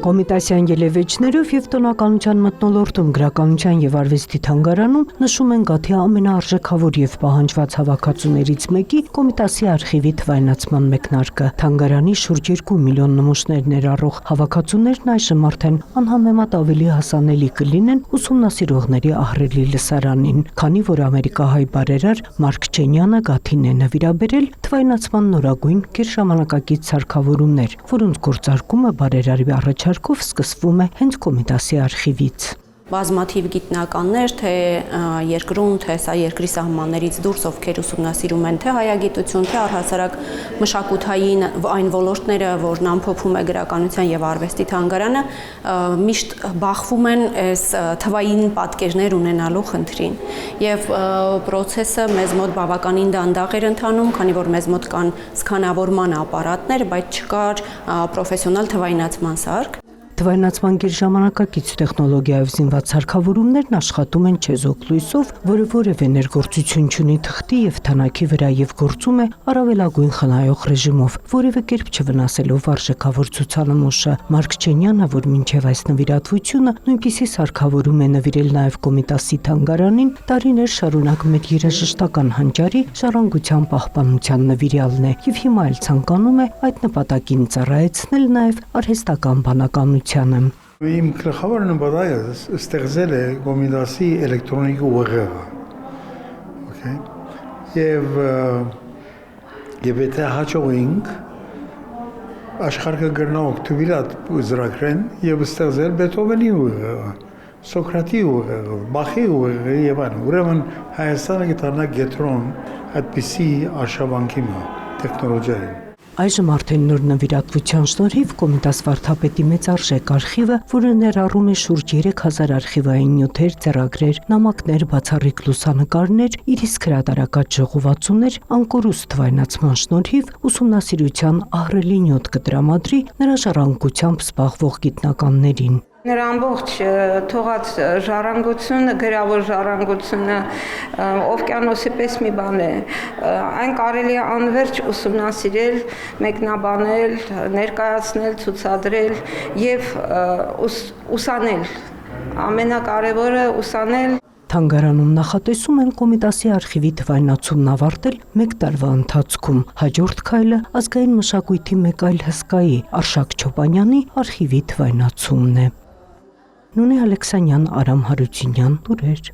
Կոմիտասյան ելևէջներով և տնականության մթնոլորտում գրականության և արվեստի թանգարանում նշում են Գաթի ամենաարժեքավոր և պահանջված հավաքածուներից մեկի Կոմիտասի արխիվի թվայնացման մեկնարկը։ Թանգարանի շուրջ 2 միլիոն նմուշներ ներառող հավաքածուներն այժմ արդեն անհամեմատ ավելի հասանելի կլինեն ուսումնասիրողների ահռելի լսարանին, քանի որ ամերիկահայ բարերար Մարկ Չենյանը Գաթին է նվիրաբերել թվայնացման նորագույն գերժամանակակից սարքավորումներ, որոնց գործարկումը բարերարի առաջարկով սկսվում է հենց Կոմիտասի արխիվից։ Բազմաթիվ գիտնականներ, թե երկրում, թե սա երկրի սահմաններից դուրս, ովքեր ուսումնասիրում են թե հայագիտություն, թե առհասարակ մշակութային այն ոլորտները, որն ամփոփում է գրականության եւ արվեստի թանգարանը, միշտ բախվում են այս թվային պատկերներ ունենալու խնդրին։ Եվ process-ը մեզ մոտ բավականին դանդաղ էր ընթանում, քանի որ մեզ մոտ կան սկանավորման ապարատներ, բայց չկար պրոֆեսիոնալ թվայնացման սարք։ Թվայնացման գերժամանակակից տեխնոլոգիայով զինված սարքավորումներն աշխատում են չեզոք լույսով, որը որևէ ներգործություն չունի թղթի և թանաքի վրա և գործում է առավելագույն խնայող ռեժիմով, որևէ կերպ չվնասելով արժեքավոր ցուցանմուշը։ Մարկ Չենյանը, որ մինչև այս նվիրատվությունը նույնպիսի սարքավորում է նվիրել նաև Կոմիտասի թանգարանին, տարիներ շարունակ մեր երաժշտական հանճարի ժառանգության պահպանության նվիրյալն է և հիմա էլ ցանկանում է այդ նպատակին ծառայեցնել նաև արհեստական բանականությանը։ Իմ գլխավոր նպատակը ստեղծել է Կոմիտասի էլեկտրոնիկ ուղեղը։ Եվ եթե հաջողենք աշխարհը գրնա օգտվել այդ ծրագրեն եւ ստեղծել Բեթհովենի ուղեղը, Սոկրատի ուղեղը, Բախի ուղեղը եւ այլն։ Ուրեմն Հայաստանը կդառնա կենտրոն այդպիսի արշավանքի տեխնոլոգիայի։ Այժմ արդեն նոր նվիրատվության շնորհիվ Կոմիտաս վարդապետի մեծարժեք արխիվը, որը ներառում է շուրջ 3000 արխիվային նյութեր, ձեռագրեր, նամակներ, բացառիկ լուսանկարներ, իր իսկ հրատարակած ժողովածուներ, անկորուստ թվայնացման շնորհիվ ուսումնասիրության ահռելի նյութ կտրամադրի նրա ժառանգությամբ զբաղվող գիտնականներին։ Նրա ամբողջ թողած ժառանգությունը, գրավոր ժառանգությունը օվկիանոսի պես մի բան է, այն կարելի է անվերջ ուսումնասիրել, մեկնաբանել, ներկայացնել, ցուցադրել եւ ուսանել, ամենակարևորը ուսանել։ Թանգարանում նախատեսում են Կոմիտասի արխիվի թվայնացումն ավարտել 1 տարվա ընթացքում։ Հաջորդ քայլը ազգային մշակույթի մեկ այլ հսկայի Արշակ Չոպանյանի արխիվի թվայնացումն է։ Նունե Ալեքսանյան, Արամ Հարությունյան, լուրեր։